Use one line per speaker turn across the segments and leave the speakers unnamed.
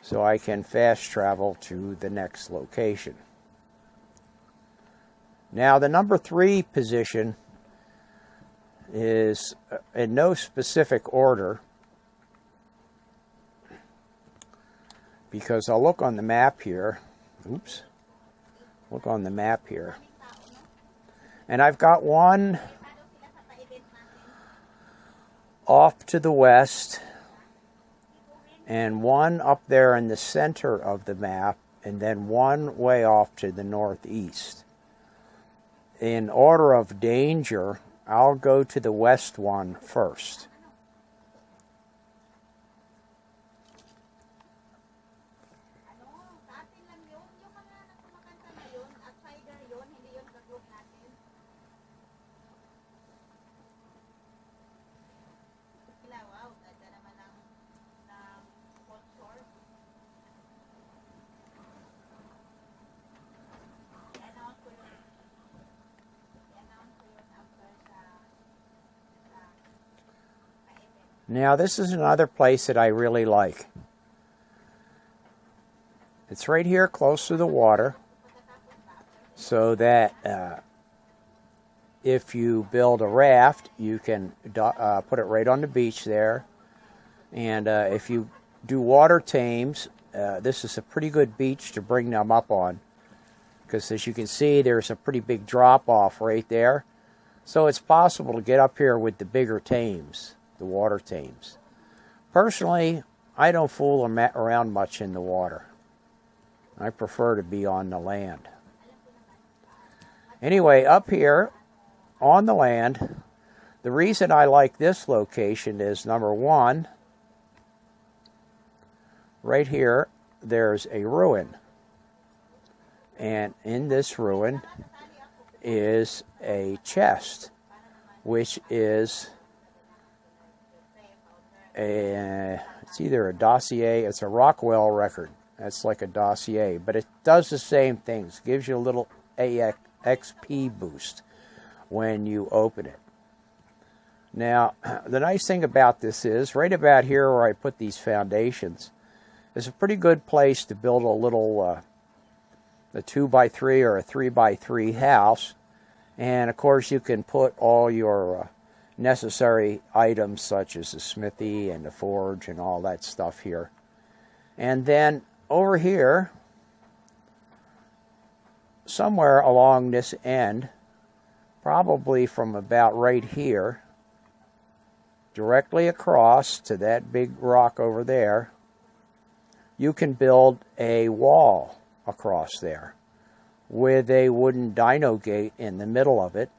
so I can fast travel to the next location. Now the number 3 position is in no specific order, because I'll look on the map here. Oops. Look on the map here. And I've got one off to the west and one up there in the center of the map, and then one way off to the northeast. In order of danger, I'll go to the west one first. Now this is another place that I really like. It's right here close to the water, so that if you build a raft, you can put it right on the beach there. And if you do water tames, this is a pretty good beach to bring them up on, because as you can see, there's a pretty big drop off right there. So it's possible to get up here with the bigger tames, the water tames. Personally, I don't fool around much in the water. I prefer to be on the land. Anyway, up here on the land, the reason I like this location is, number 1, right here, there's a ruin. And in this ruin is a chest, which is it's either a dossier, it's a Rockwell record. That's like a dossier, but it does the same things. Gives you a little XP boost when you open it. Now, the nice thing about this is, right about here where I put these foundations, is a pretty good place to build a little a 2x3 or a 3x3 house. And of course you can put all your necessary items such as the smithy and the forge and all that stuff here. And then over here, somewhere along this end, probably from about right here, directly across to that big rock over there, you can build a wall across there with a wooden dino gate in the middle of it.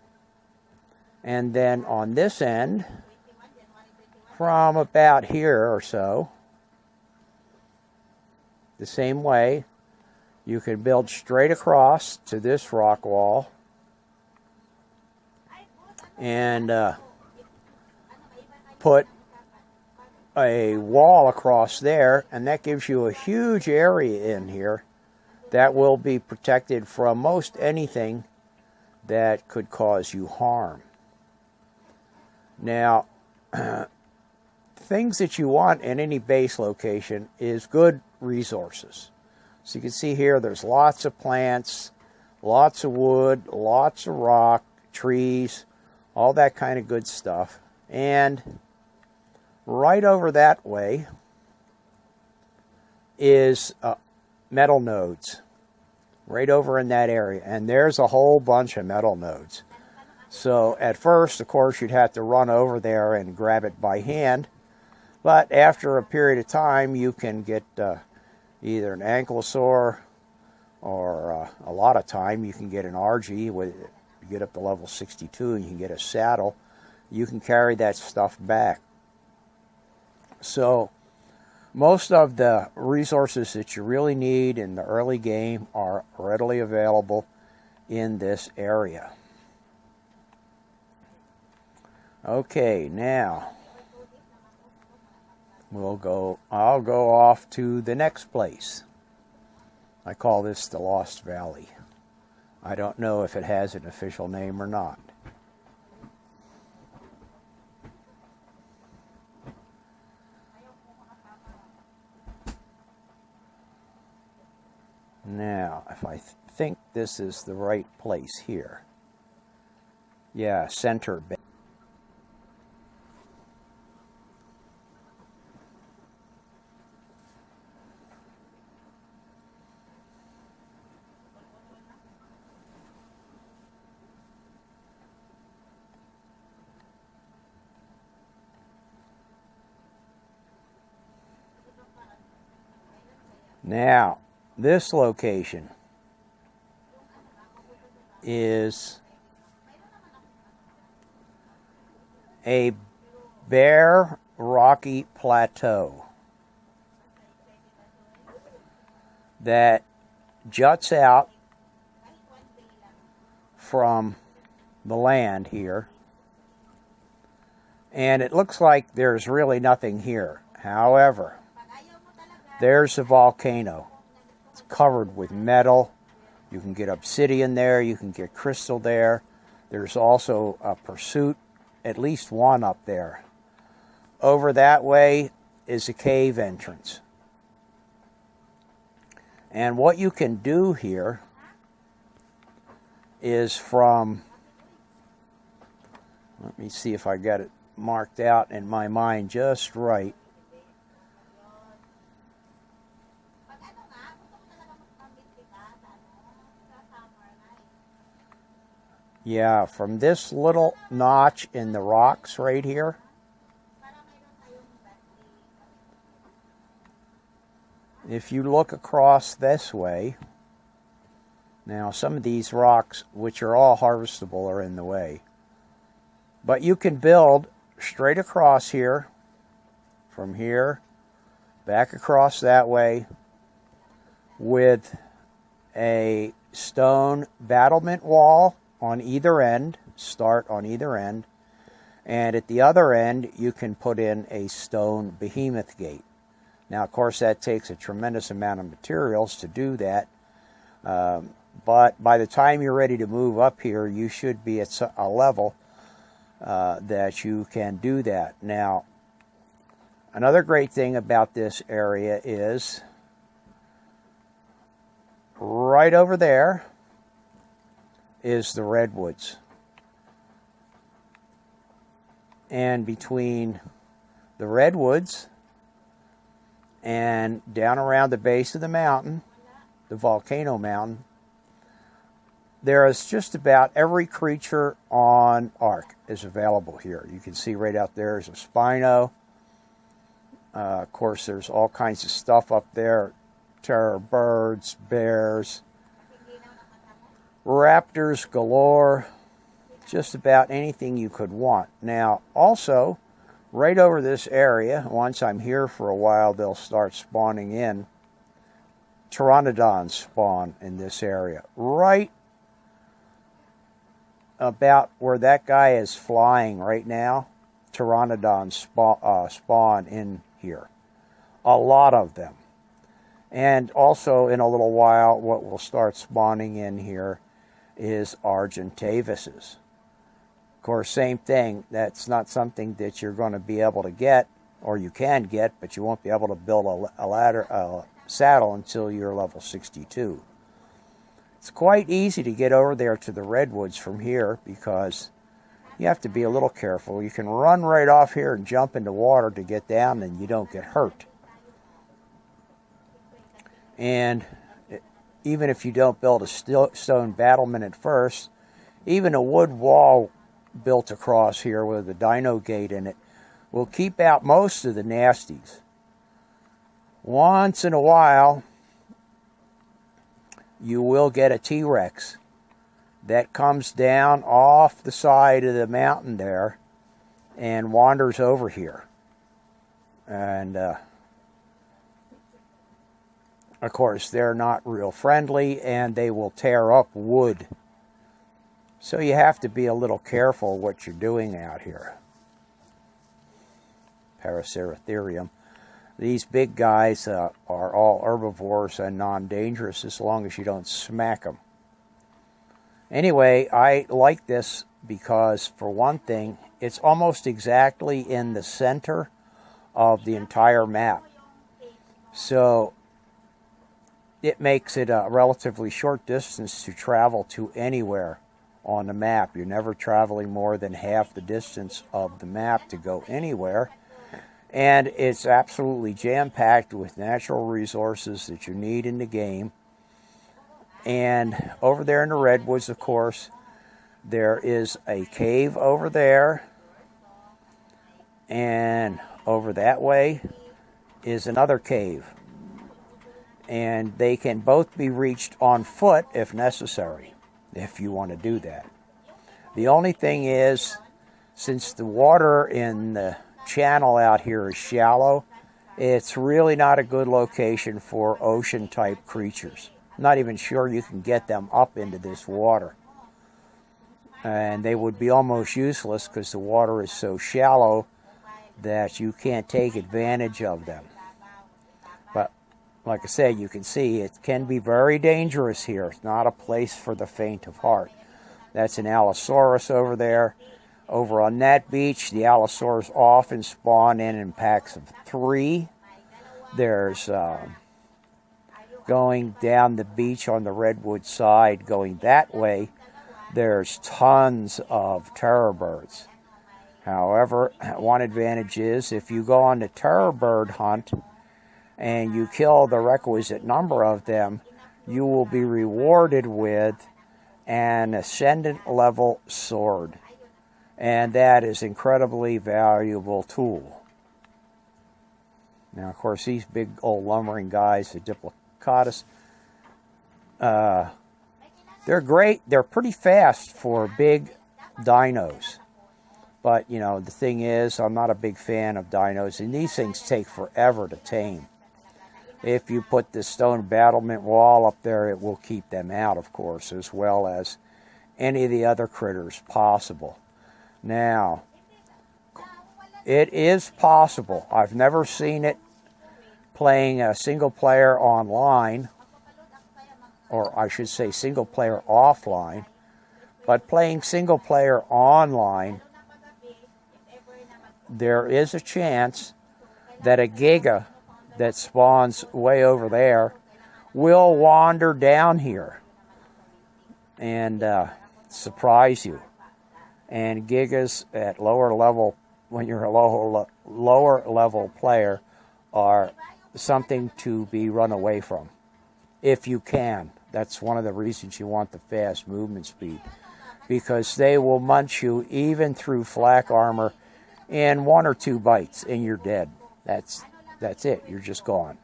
And then on this end, from about here or so, the same way, you can build straight across to this rock wall and put a wall across there, and that gives you a huge area in here that will be protected from most anything that could cause you harm. Now, things that you want in any base location is good resources. So you can see here there's lots of plants, lots of wood, lots of rock, trees, all that kind of good stuff. And right over that way is metal nodes, right over in that area. And there's a whole bunch of metal nodes. So at first, of course, you'd have to run over there and grab it by hand. But after a period of time, you can get either an ankylosaur, or a lot of time you can get an RG. With you get up to level 62, and you can get a saddle. You can carry that stuff back. So most of the resources that you really need in the early game are readily available in this area. Okay, now I'll go off to the next place. I call this the Lost Valley. I don't know if it has an official name or not. think this is the right place here. Yeah, center bay. Now, this location is a bare rocky plateau that juts out from the land here, and it looks like there's really nothing here. However, there's a volcano. It's covered with metal. You can get obsidian there. You can get crystal there. There's also a pursuit, at least one up there. Over that way is a cave entrance. And what you can do here is from, let me see if I got it marked out in my mind just right. Yeah, from this little notch in the rocks right here, if you look across this way, now some of these rocks, which are all harvestable, are in the way. But you can build straight across here, from here, back across that way, with a stone battlement wall on either end, start on either end, and at the other end you can put in a stone behemoth gate. Now, of course, that takes a tremendous amount of materials to do that, but by the time you're ready to move up here, you should be at a level that you can do that. Now, another great thing about this area is right over there is the redwoods. And between the redwoods and down around the base of the mountain, the volcano mountain, there is just about every creature on Ark is available here. You can see right out there is a Spino. Of course, there's all kinds of stuff up there. Terror birds, bears, raptors galore, just about anything you could want. Now, also, right over this area, once I'm here for a while, they'll start spawning in. Pteranodons spawn in this area. Right about where that guy is flying right now, Pteranodons spawn in here. A lot of them. And also, in a little while, what will start spawning in here is Argentavises. Of course, same thing. That's not something that you're going to be able to get, or you can get, but you won't be able to build a saddle until you're level 62. It's quite easy to get over there to the redwoods from here because you have to be a little careful. You can run right off here and jump into water to get down, and you don't get hurt. And even if you don't build a stone battlement at first, even a wood wall built across here with a dino gate in it will keep out most of the nasties. Once in a while, you will get a T-Rex that comes down off the side of the mountain there and wanders over here. And of course, they're not real friendly, and they will tear up wood. So you have to be a little careful what you're doing out here. Paraceratherium. These big guys are all herbivores and non-dangerous as long as you don't smack them. Anyway, I like this because, for one thing, it's almost exactly in the center of the entire map. So it makes it a relatively short distance to travel to anywhere on the map. You're never traveling more than half the distance of the map to go anywhere. And it's absolutely jam-packed with natural resources that you need in the game. And over there in the Redwoods, of course, there is a cave over there. And over that way is another cave. And they can both be reached on foot if necessary, if you want to do that. The only thing is, since the water in the channel out here is shallow, it's really not a good location for ocean type creatures. I'm not even sure you can get them up into this water, and they would be almost useless because the water is so shallow that you can't take advantage of them. But like I said, you can see it can be very dangerous here. It's not a place for the faint of heart. That's an Allosaurus over there. Over on that beach, the Allosaurus often spawn in packs of 3. There's going down the beach on the Redwood side, going that way, there's tons of terror birds. However, one advantage is if you go on the terror bird hunt and you kill the requisite number of them, you will be rewarded with an ascendant level sword. And that is incredibly valuable tool. Now, of course, these big old lumbering guys, the Diplocatus, they're great. They're pretty fast for big dinos. But, you know, the thing is, I'm not a big fan of dinos, and these things take forever to tame. If you put the stone battlement wall up there, it will keep them out, of course, as well as any of the other critters possible. Now, it is possible. I've never seen it playing a single player online, or I should say single player offline, but playing single player online, there is a chance that a Giga that spawns way over there will wander down here and surprise you. And Gigas at lower level, when you're a lower level player, are something to be run away from, if you can. That's one of the reasons you want the fast movement speed, because they will munch you even through flak armor in 1 or 2 bites, and you're dead. That's it. You're just gone.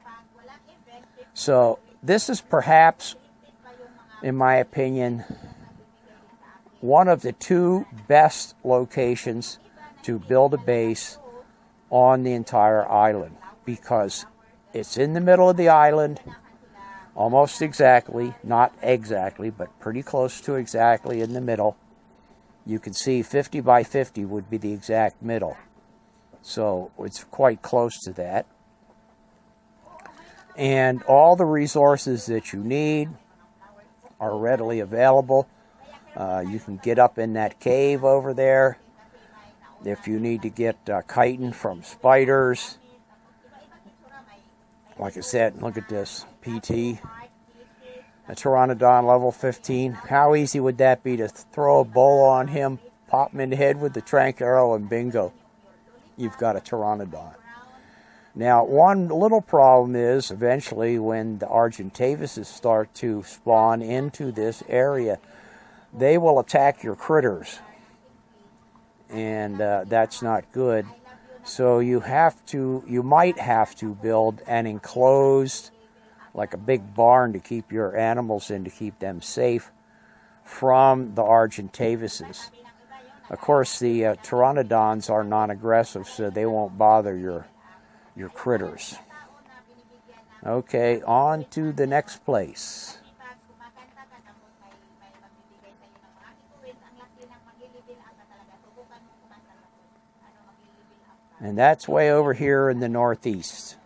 So this is perhaps, in my opinion, one of the 2 best locations to build a base on the entire island, because it's in the middle of the island, almost exactly, not exactly, but pretty close to exactly in the middle. You can see 50 by 50 would be the exact middle. So it's quite close to that. And all the resources that you need are readily available. You can get up in that cave over there. If you need to get chitin from spiders. Like I said, look at this. PT. A Pteranodon level 15. How easy would that be to throw a bowl on him, pop him in the head with the trank arrow, and bingo. You've got a Pteranodon. Now, one little problem is, eventually, when the Argentavises start to spawn into this area, they will attack your critters. And that's not good. So you might have to build an enclosed, like a big barn to keep your animals in, to keep them safe from the Argentavises. Of course, the Pteranodons are non-aggressive, so they won't bother your critters. Okay, on to the next place. And that's way over here in the northeast.